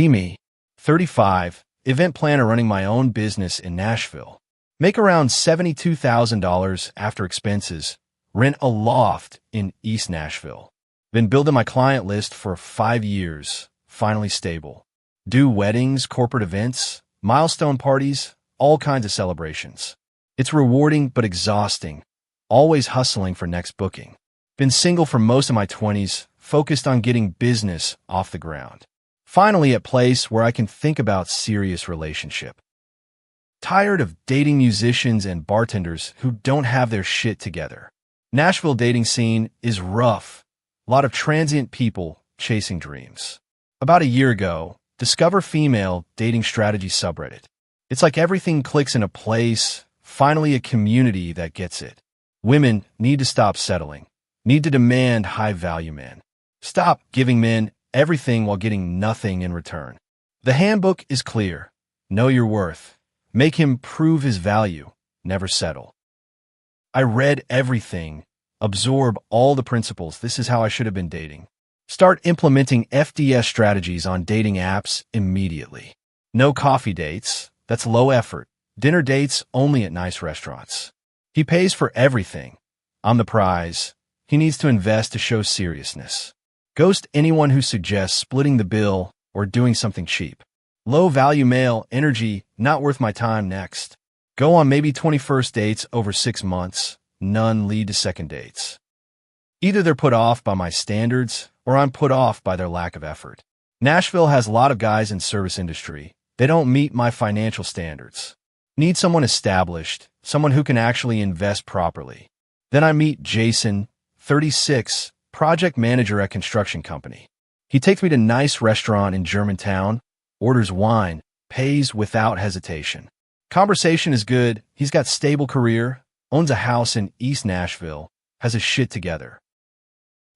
Me, 35, event planner running my own business in Nashville. Make around $72,000 after expenses. Rent a loft in East Nashville. Been building my client list for 5 years. Finally stable. Do weddings, corporate events, milestone parties, all kinds of celebrations. It's rewarding but exhausting. Always hustling for next booking. Been single for most of my 20s, focused on getting business off the ground. Finally at place where I can think about serious relationship. Tired of dating musicians and bartenders who don't have their shit together. Nashville dating scene is rough. A lot of transient people chasing dreams. About a year ago, discover female dating strategy subreddit. It's like everything clicks in a place, finally a community that gets it. Women need to stop settling. Need to demand high-value men. Stop giving men everything while getting nothing in return. The handbook is clear. Know your worth. Make him prove his value. Never settle. I read everything. Absorb all the principles. This is how I should have been dating. Start implementing FDS strategies on dating apps immediately. No coffee dates. That's low effort. Dinner dates only at nice restaurants. He pays for everything. I'm the prize. He needs to invest to show seriousness. Ghost anyone who suggests splitting the bill or doing something cheap. Low-value male energy, not worth my time next. Go on maybe 21st dates over 6 months. None lead to second dates. Either they're put off by my standards or I'm put off by their lack of effort. Nashville has a lot of guys in service industry. They don't meet my financial standards. Need someone established, someone who can actually invest properly. Then I meet Jason, 36, project manager at construction company. He takes me to nice restaurant in Germantown, orders wine, pays without hesitation. Conversation is good. He's got stable career, owns a house in East Nashville, has his shit together.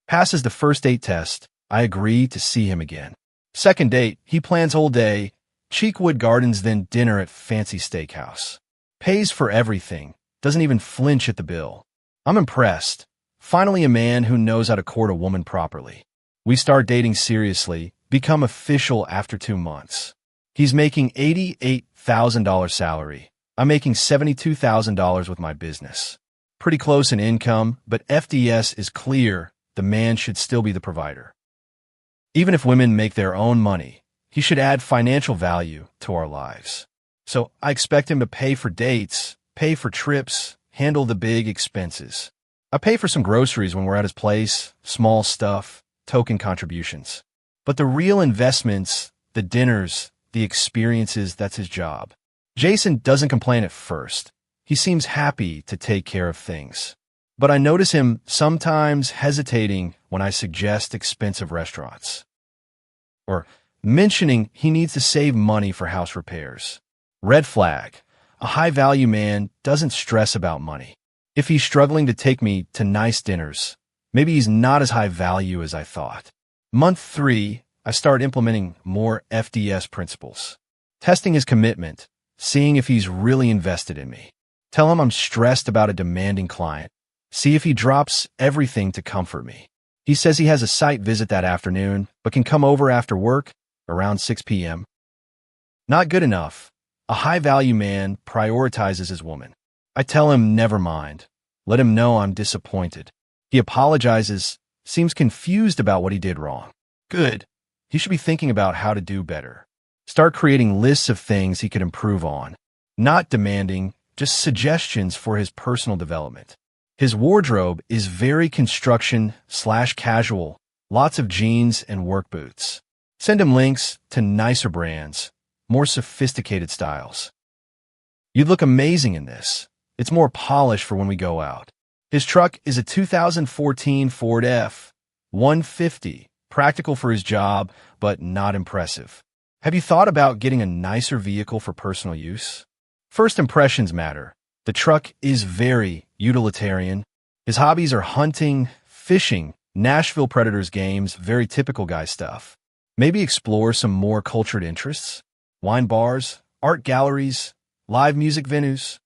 Passes the first date test. I agree to see him again. Second date, he plans whole day, Cheekwood Gardens, then dinner at fancy steakhouse. Pays for everything, doesn't even flinch at the bill. I'm impressed. Finally a man who knows how to court a woman properly. We start dating seriously, become official after 2 months. He's making $88,000 salary. I'm making $72,000 with my business. Pretty close in income, but FDS is clear. The man should still be the provider. Even if women make their own money, he should add financial value to our lives. So I expect him to pay for dates, pay for trips, handle the big expenses. I pay for some groceries when we're at his place, small stuff, token contributions. But the real investments, the dinners, the experiences, that's his job. Jason doesn't complain at first. He seems happy to take care of things. But I notice him sometimes hesitating when I suggest expensive restaurants. Or mentioning he needs to save money for house repairs. Red flag. A high-value man doesn't stress about money. If he's struggling to take me to nice dinners, maybe he's not as high value as I thought. Month 3, I start implementing more FDS principles. Testing his commitment, seeing if he's really invested in me. Tell him I'm stressed about a demanding client. See if he drops everything to comfort me. He says he has a site visit that afternoon, but can come over after work around 6 p.m. Not good enough. A high-value man prioritizes his woman. I tell him never mind. Let him know I'm disappointed. He apologizes, seems confused about what he did wrong. Good. He should be thinking about how to do better. Start creating lists of things he could improve on. Not demanding, just suggestions for his personal development. His wardrobe is very construction/casual, lots of jeans and work boots. Send him links to nicer brands, more sophisticated styles. You'd look amazing in this. It's more polished for when we go out. His truck is a 2014 Ford F-150, practical for his job, but not impressive. Have you thought about getting a nicer vehicle for personal use? First impressions matter. The truck is very utilitarian. His hobbies are hunting, fishing, Nashville Predators games, very typical guy stuff. Maybe explore some more cultured interests. Wine bars, art galleries, live music venues.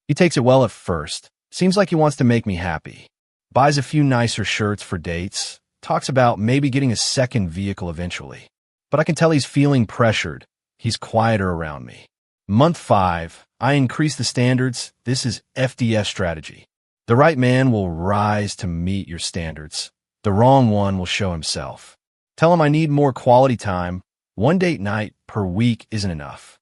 He takes it well at first. Seems like he wants to make me happy. Buys a few nicer shirts for dates. Talks about maybe getting a second vehicle eventually. but I can tell he's feeling pressured. He's quieter around me. Month 5, I increase the standards. This is FDS strategy. The right man will rise to meet your standards. The wrong one will show himself. Tell him I need more quality time. One date night per week isn't enough.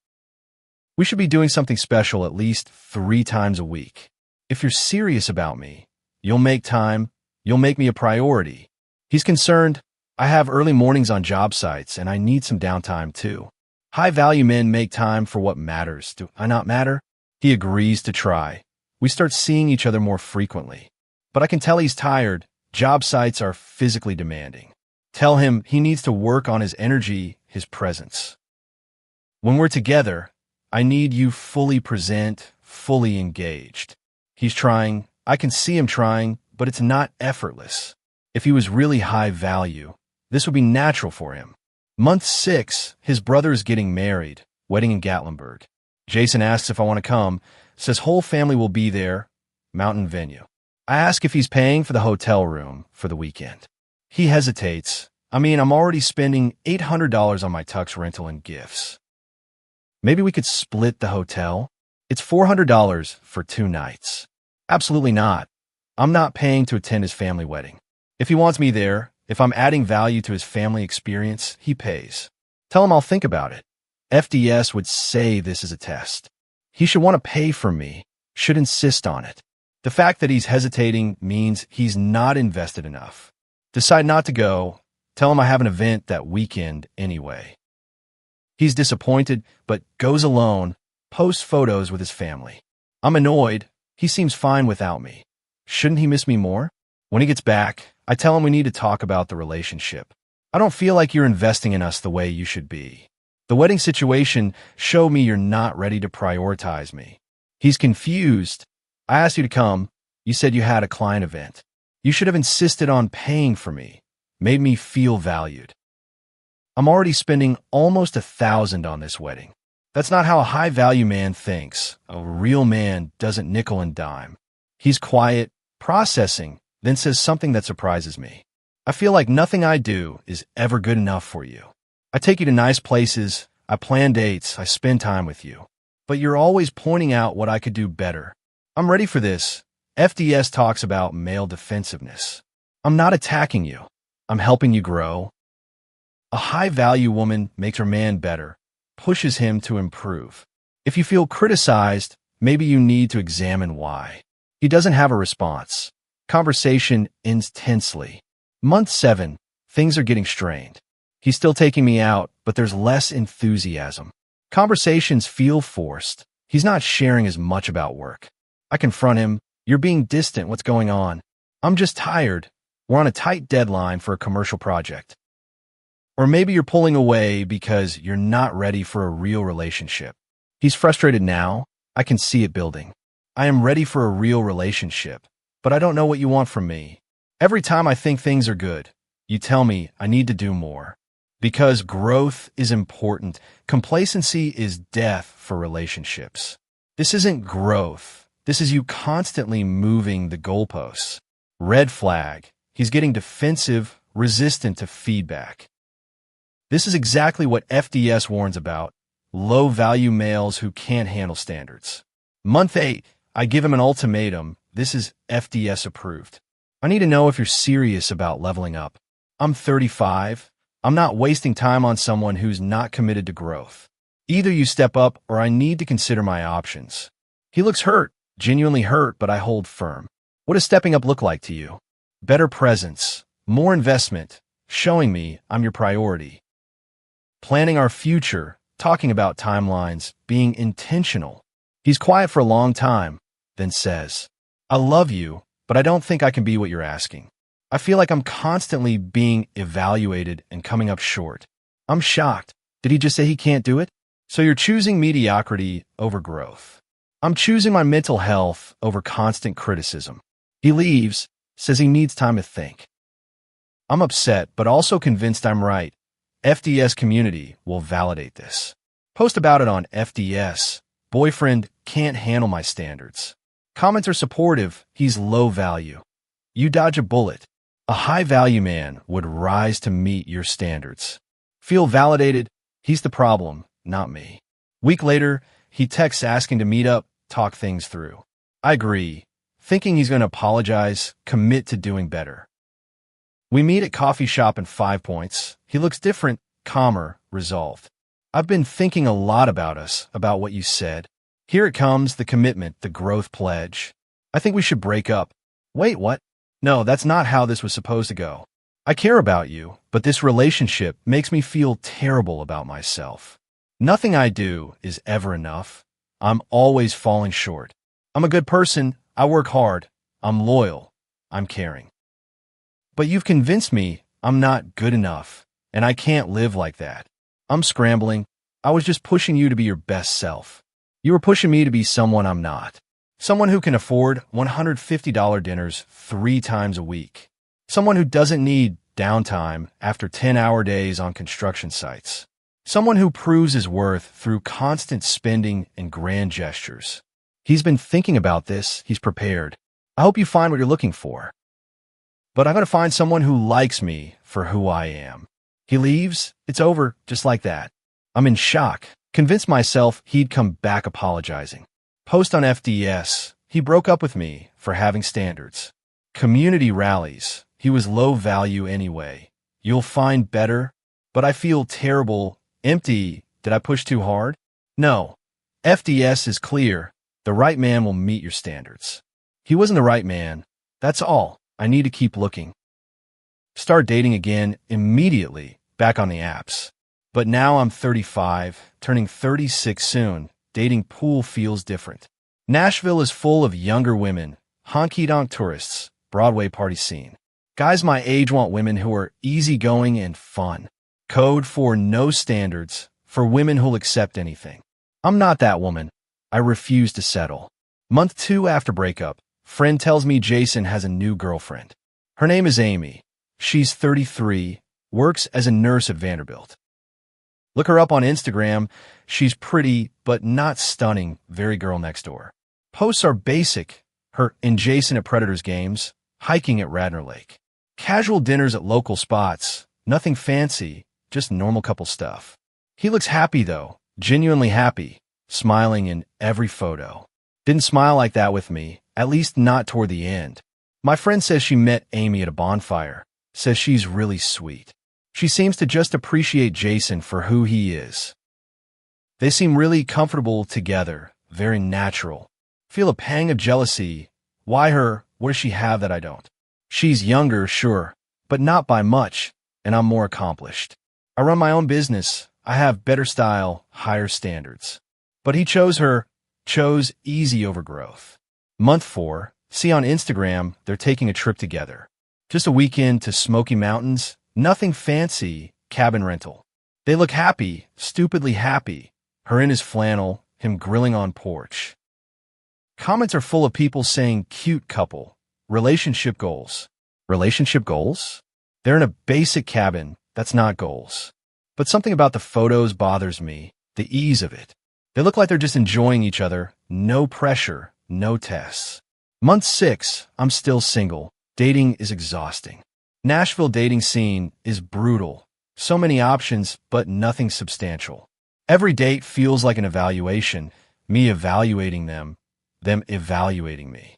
We should be doing something special at least 3 times a week. If you're serious about me, you'll make time. You'll make me a priority. He's concerned. I have early mornings on job sites, and I need some downtime too. High-value men make time for what matters. Do I not matter? He agrees to try. We start seeing each other more frequently. But I can tell he's tired. Job sites are physically demanding. Tell him he needs to work on his energy, his presence. When we're together, I need you fully present, fully engaged. He's trying. I can see him trying, but it's not effortless. If he was really high value, this would be natural for him. Month 6, his brother is getting married, wedding in Gatlinburg. Jason asks if I want to come, says whole family will be there, mountain venue. I ask if he's paying for the hotel room for the weekend. He hesitates. I'm already spending $800 on my tux rental and gifts. Maybe we could split the hotel? It's $400 for 2 nights. Absolutely not. I'm not paying to attend his family wedding. If he wants me there, if I'm adding value to his family experience, he pays. Tell him I'll think about it. FDS would say this is a test. He should want to pay for me, should insist on it. The fact that he's hesitating means he's not invested enough. Decide not to go. Tell him I have an event that weekend anyway. He's disappointed, but goes alone, posts photos with his family. I'm annoyed. He seems fine without me. Shouldn't he miss me more? When he gets back, I tell him we need to talk about the relationship. I don't feel like you're investing in us the way you should be. The wedding situation showed me you're not ready to prioritize me. He's confused. I asked you to come. You said you had a client event. You should have insisted on paying for me, made me feel valued. I'm already spending almost $1,000 on this wedding. That's not how a high-value man thinks. A real man doesn't nickel and dime. He's quiet, processing, then says something that surprises me. I feel like nothing I do is ever good enough for you. I take you to nice places, I plan dates, I spend time with you. But you're always pointing out what I could do better. I'm ready for this. FDS talks about male defensiveness. I'm not attacking you. I'm helping you grow. A high-value woman makes her man better, pushes him to improve. If you feel criticized, maybe you need to examine why. He doesn't have a response. Conversation ends tensely. Month 7, things are getting strained. He's still taking me out, but there's less enthusiasm. Conversations feel forced. He's not sharing as much about work. I confront him. You're being distant. What's going on? I'm just tired. We're on a tight deadline for a commercial project. Or maybe you're pulling away because you're not ready for a real relationship. He's frustrated now. I can see it building. I am ready for a real relationship, but I don't know what you want from me. Every time I think things are good, you tell me I need to do more. Because growth is important. Complacency is death for relationships. This isn't growth. This is you constantly moving the goalposts. Red flag. He's getting defensive, resistant to feedback. This is exactly what FDS warns about. Low-value males who can't handle standards. Month 8, I give him an ultimatum. This is FDS approved. I need to know if you're serious about leveling up. I'm 35. I'm not wasting time on someone who's not committed to growth. Either you step up or I need to consider my options. He looks hurt, genuinely hurt, but I hold firm. What does stepping up look like to you? Better presence, more investment, showing me I'm your priority. Planning our future, talking about timelines, being intentional. He's quiet for a long time, then says, I love you, but I don't think I can be what you're asking. I feel like I'm constantly being evaluated and coming up short. I'm shocked. Did he just say he can't do it? So you're choosing mediocrity over growth. I'm choosing my mental health over constant criticism. He leaves, says he needs time to think. I'm upset, but also convinced I'm right. FDS community will validate this. Post about it on FDS. Boyfriend can't handle my standards. Comments are supportive. He's low value. You dodge a bullet. A high value man would rise to meet your standards. Feel validated. He's the problem, not me. Week later, he texts asking to meet up, talk things through. I agree, thinking he's going to apologize, commit to doing better. We meet at coffee shop in 5 Points. He looks different, calmer, resolved. I've been thinking a lot about us, about what you said. Here it comes, the commitment, the growth pledge. I think we should break up. Wait, what? No, that's not how this was supposed to go. I care about you, but this relationship makes me feel terrible about myself. Nothing I do is ever enough. I'm always falling short. I'm a good person. I work hard. I'm loyal. I'm caring. But you've convinced me I'm not good enough, and I can't live like that. I'm scrambling. I was just pushing you to be your best self. You were pushing me to be someone I'm not. Someone who can afford $150 dinners 3 times a week. Someone who doesn't need downtime after 10-hour days on construction sites. Someone who proves his worth through constant spending and grand gestures. He's been thinking about this. He's prepared. I hope you find what you're looking for. But I'm going to find someone who likes me for who I am. He leaves. It's over, just like that. I'm in shock. Convinced myself he'd come back apologizing. Post on FDS. He broke up with me for having standards. Community rallies. He was low value anyway. You'll find better. But I feel terrible. Empty. Did I push too hard? No. FDS is clear. The right man will meet your standards. He wasn't the right man. That's all. I need to keep looking. Start dating again immediately, back on the apps. But now I'm 35, turning 36 soon. Dating pool feels different. Nashville is full of younger women, honky-donk tourists, Broadway party scene. Guys my age want women who are easygoing and fun. Code for no standards, for women who'll accept anything. I'm not that woman. I refuse to settle. Month 2 after breakup, friend tells me Jason has a new girlfriend. Her name is Amy. She's 33, works as a nurse at Vanderbilt. Look her up on Instagram. She's pretty, but not stunning, very girl next door. Posts are basic. Her and Jason at Predators games, hiking at Radnor Lake. Casual dinners at local spots, nothing fancy, just normal couple stuff. He looks happy though, genuinely happy, smiling in every photo. Didn't smile like that with me, at least not toward the end. My friend says she met Amy at a bonfire, says she's really sweet. She seems to just appreciate Jason for who he is. They seem really comfortable together, very natural. Feel a pang of jealousy. Why her? What does she have that I don't? She's younger, sure, but not by much, and I'm more accomplished. I run my own business. I have better style, higher standards. But he chose easy over growth. Month 4, see on Instagram, they're taking a trip together. Just a weekend to Smoky Mountains, nothing fancy, cabin rental. They look happy, stupidly happy. Her in his flannel, him grilling on porch. Comments are full of people saying cute couple, relationship goals. Relationship goals? They're in a basic cabin, that's not goals. But something about the photos bothers me, the ease of it. They look like they're just enjoying each other, no pressure, no tests. Month 6, I'm still single. Dating is exhausting. Nashville dating scene is brutal. So many options, but nothing substantial. Every date feels like an evaluation, me evaluating them evaluating me.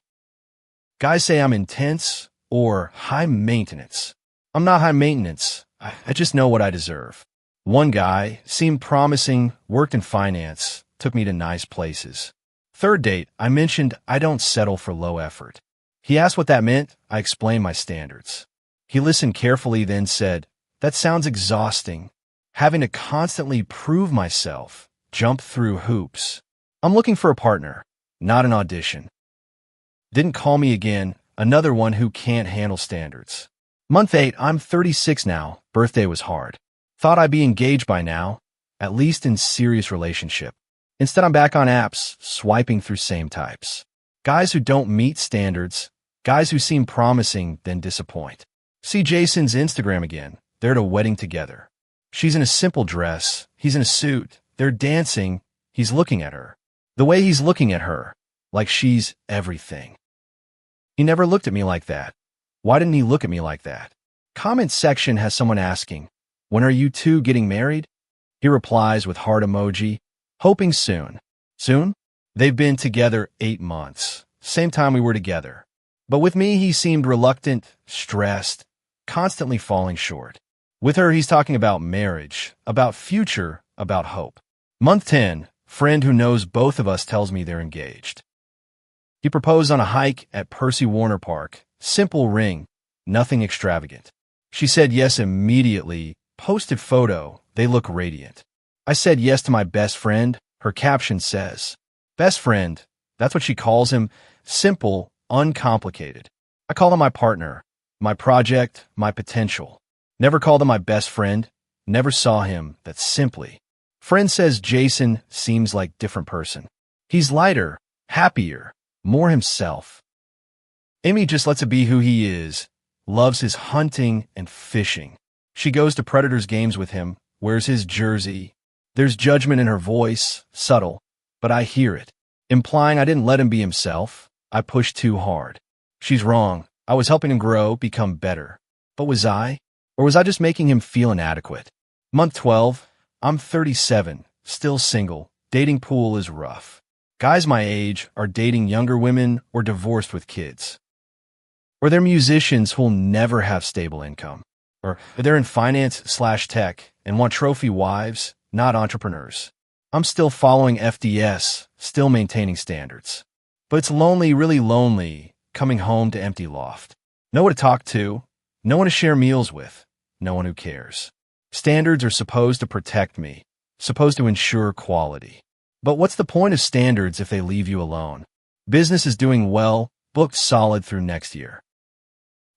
Guys say I'm intense or high maintenance. I'm not high maintenance. I just know what I deserve. One guy seemed promising, worked in finance, took me to nice places. Third date, I mentioned I don't settle for low effort. He asked what that meant. I explained my standards. He listened carefully, then said, "That sounds exhausting. Having to constantly prove myself, jump through hoops. I'm looking for a partner, not an audition." Didn't call me again, another one who can't handle standards. Month 8, I'm 36 now. Birthday was hard. Thought I'd be engaged by now, at least in serious relationship. Instead, I'm back on apps, swiping through same types. Guys who don't meet standards, guys who seem promising, then disappoint. See Jason's Instagram again. They're at a wedding together. She's in a simple dress. He's in a suit. They're dancing. He's looking at her. The way he's looking at her, like she's everything. He never looked at me like that. Why didn't he look at me like that? Comment section has someone asking, When are you two getting married? He replies with heart emoji, hoping soon. Soon? They've been together 8 months, same time we were together. But with me, he seemed reluctant, stressed, constantly falling short. With her, he's talking about marriage, about future, about hope. Month 10, friend who knows both of us tells me they're engaged. He proposed on a hike at Percy Warner Park. Simple ring, nothing extravagant. She said yes immediately, posted photo, they look radiant. I said yes to my best friend, her caption says. Best friend, that's what she calls him, simple, uncomplicated. I call him my partner, my project, my potential. Never called him my best friend, never saw him that simply. Friend says Jason seems like different person. He's lighter, happier, more himself. Amy just lets it be who he is, loves his hunting and fishing. She goes to Predators games with him, wears his jersey. There's judgment in her voice, subtle, but I hear it, implying I didn't let him be himself. I pushed too hard. She's wrong. I was helping him grow, become better. But was I? Or was I just making him feel inadequate? Month 12, I'm 37, still single. Dating pool is rough. Guys my age are dating younger women or divorced with kids. Or they're musicians who'll never have stable income. Or they're in finance/tech and want trophy wives, not entrepreneurs. I'm still following FDS, still maintaining standards. But it's lonely, really lonely, coming home to empty loft. No one to talk to, no one to share meals with, no one who cares. Standards are supposed to protect me, supposed to ensure quality. But what's the point of standards if they leave you alone? Business is doing well, booked solid through next year.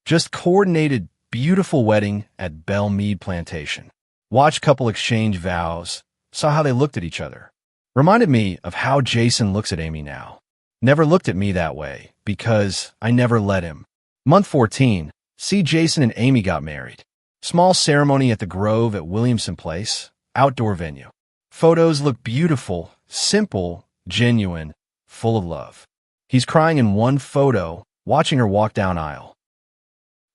Just coordinated beautiful wedding at Belle Meade Plantation. Watched couple exchange vows, saw how they looked at each other. Reminded me of how Jason looks at Amy now. Never looked at me that way, because I never let him. Month 14, see Jason and Amy got married. Small ceremony at the Grove at Williamson Place, outdoor venue. Photos look beautiful, simple, genuine, full of love. He's crying in one photo, watching her walk down aisle.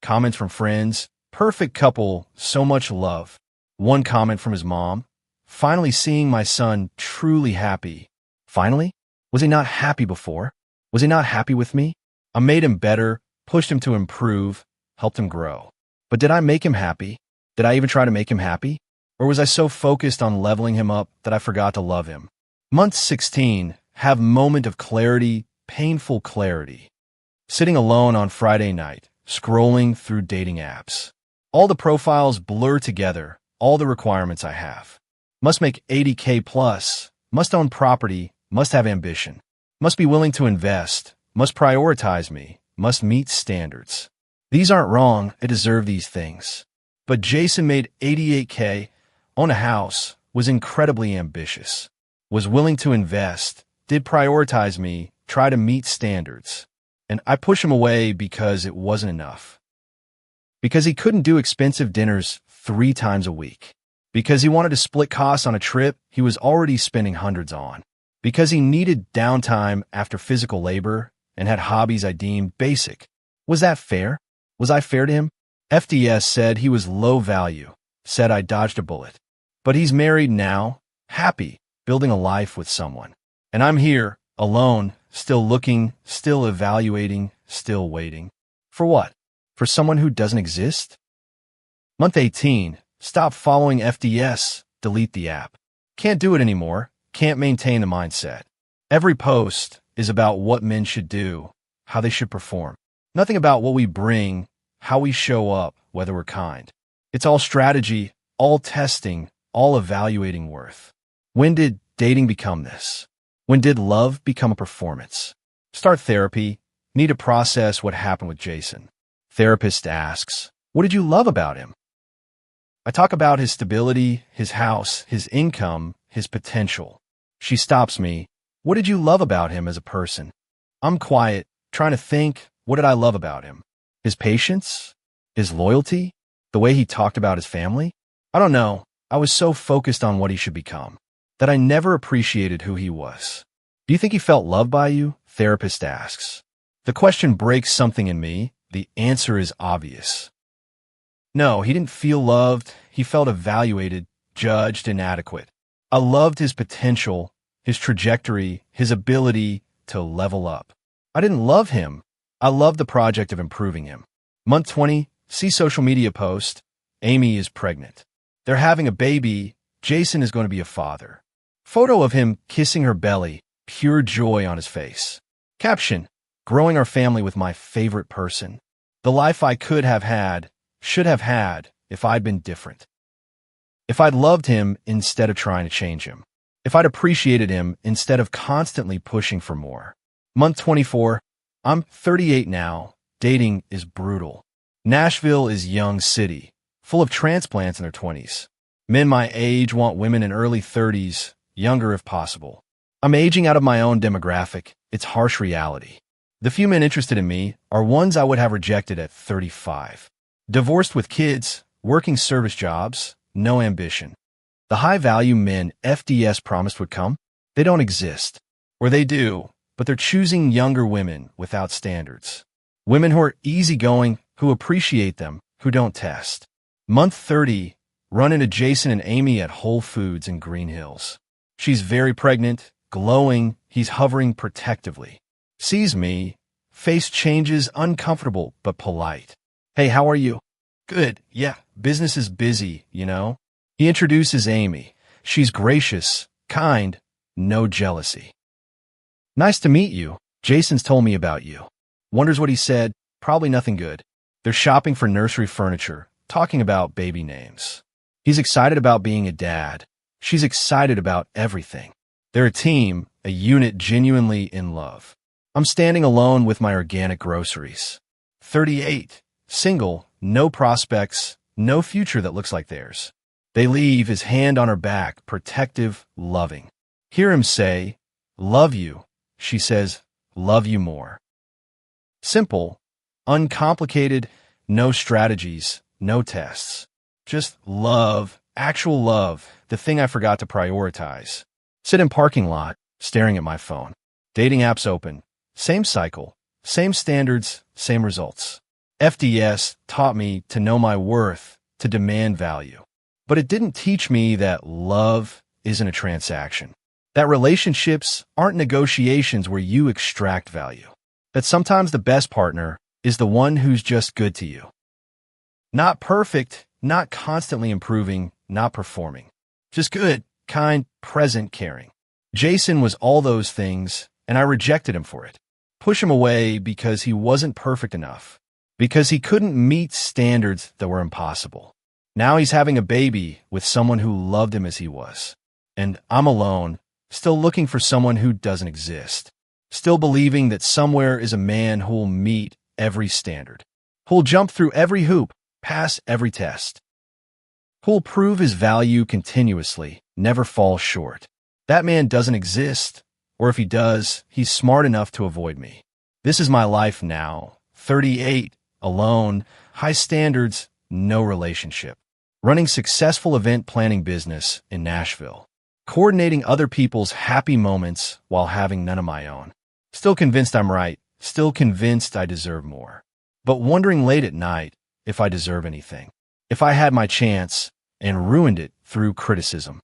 Comments from friends, perfect couple, so much love. One comment from his mom, finally seeing my son truly happy. Finally? Was he not happy before? Was he not happy with me? I made him better, pushed him to improve, helped him grow. But did I make him happy? Did I even try to make him happy? Or was I so focused on leveling him up that I forgot to love him? Month 16, have moment of clarity, painful clarity. Sitting alone on Friday night, scrolling through dating apps. All the profiles blur together, all the requirements I have. Must make 80K plus, must own property, must have ambition, must be willing to invest, must prioritize me, must meet standards. These aren't wrong, I deserve these things. But Jason made 88K, own a house, was incredibly ambitious, was willing to invest, did prioritize me, try to meet standards. And I push him away because it wasn't enough. Because he couldn't do expensive dinners 3 times a week. Because he wanted to split costs on a trip he was already spending hundreds on. Because he needed downtime after physical labor and had hobbies I deemed basic. Was that fair? Was I fair to him? FDS said he was low value, said I dodged a bullet. But he's married now, happy, building a life with someone. And I'm here, alone, still looking, still evaluating, still waiting. For what? For someone who doesn't exist? Month 18, stop following FDS, delete the app. Can't do it anymore, can't maintain the mindset. Every post is about what men should do, how they should perform. Nothing about what we bring, how we show up, whether we're kind. It's all strategy, all testing, all evaluating worth. When did dating become this? When did love become a performance? Start therapy. Need to process what happened with Jason. Therapist asks, what did you love about him? I talk about his stability, his house, his income, his potential. She stops me. What did you love about him as a person? I'm quiet, trying to think, what did I love about him? His patience? His loyalty? The way he talked about his family? I don't know. I was so focused on what he should become that I never appreciated who he was. Do you think he felt loved by you? Therapist asks. The question breaks something in me. The answer is obvious. No, he didn't feel loved. He felt evaluated, judged, inadequate. I loved his potential, his trajectory, his ability to level up. I didn't love him. I loved the project of improving him. Month 20, see social media post. Amy is pregnant. They're having a baby. Jason is going to be a father. Photo of him kissing her belly, pure joy on his face. Caption, growing our family with my favorite person. The life I could have had, should have had, if I'd been different. If I'd loved him instead of trying to change him. If I'd appreciated him instead of constantly pushing for more. Month 24, I'm 38 now. Dating is brutal. Nashville is young city, full of transplants in their 20s. Men my age want women in early 30s, younger if possible. I'm aging out of my own demographic. It's harsh reality. The few men interested in me are ones I would have rejected at 35. Divorced with kids, working service jobs, no ambition. The high-value men FDS promised would come, they don't exist. Or they do, but they're choosing younger women without standards. Women who are easygoing, who appreciate them, who don't test. Month 30, run into Jason and Amy at Whole Foods in Green Hills. She's very pregnant, glowing, he's hovering protectively. Sees me, face changes, uncomfortable but polite. Hey, how are you? Good, yeah, business is busy, you know? He introduces Amy. She's gracious, kind, no jealousy. Nice to meet you. Jason's told me about you. Wonders what he said. Probably nothing good. They're shopping for nursery furniture, talking about baby names. He's excited about being a dad. She's excited about everything. They're a team, a unit genuinely in love. I'm standing alone with my organic groceries. 38, single, no prospects, no future that looks like theirs. They leave, his hand on her back, protective, loving. Hear him say, love you. She says, love you more. Simple, uncomplicated, no strategies, no tests. Just love, actual love, the thing I forgot to prioritize. Sit in parking lot, staring at my phone. Dating apps open. Same cycle, same standards, same results. FDS taught me to know my worth, to demand value. But it didn't teach me that love isn't a transaction. That relationships aren't negotiations where you extract value. That sometimes the best partner is the one who's just good to you. Not perfect, not constantly improving, not performing. Just good, kind, present, caring. Jason was all those things, and I rejected him for it. Push him away because he wasn't perfect enough. Because he couldn't meet standards that were impossible. Now he's having a baby with someone who loved him as he was. And I'm alone, still looking for someone who doesn't exist. Still believing that somewhere is a man who'll meet every standard. Who'll jump through every hoop, pass every test. Who'll prove his value continuously, never fall short. That man doesn't exist, or if he does, he's smart enough to avoid me. This is my life now, 38, alone, high standards, no relationship. Running successful event planning business in Nashville. Coordinating other people's happy moments while having none of my own. Still convinced I'm right, still convinced I deserve more. But wondering late at night if I deserve anything. If I had my chance and ruined it through criticism.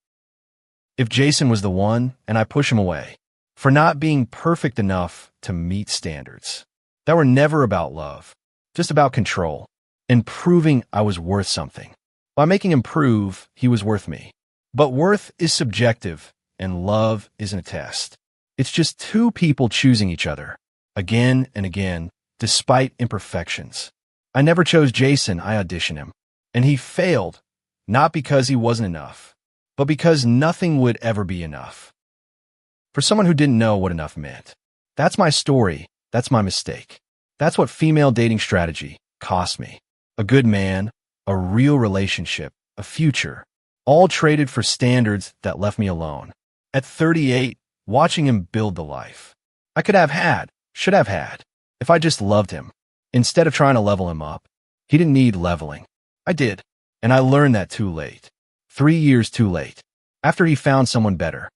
If Jason was the one and I push him away for not being perfect enough to meet standards that were never about love, just about control and proving I was worth something. By making him prove he was worth me. But worth is subjective and love isn't a test. It's just two people choosing each other again and again, despite imperfections. I never chose Jason, I auditioned him. And he failed, not because he wasn't enough, but because nothing would ever be enough. For someone who didn't know what enough meant. That's my story. That's my mistake. That's what female dating strategy cost me. A good man, a real relationship, a future, all traded for standards that left me alone. At 38, watching him build the life I could have had, should have had, if I just loved him. Instead of trying to level him up, he didn't need leveling. I did, and I learned that too late. 3 years too late, after he found someone better.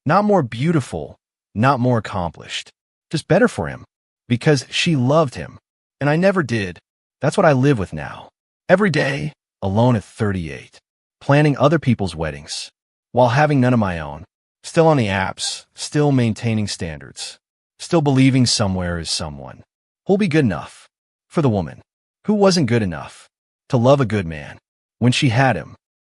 Not more beautiful, not more accomplished, just better for him, because she loved him, and I never did. That's what I live with now. Every day, alone at 38. Planning other people's weddings, while having none of my own. Still on the apps, still maintaining standards. Still believing somewhere is someone who'll be good enough for the woman who wasn't good enough to love a good man when she had him.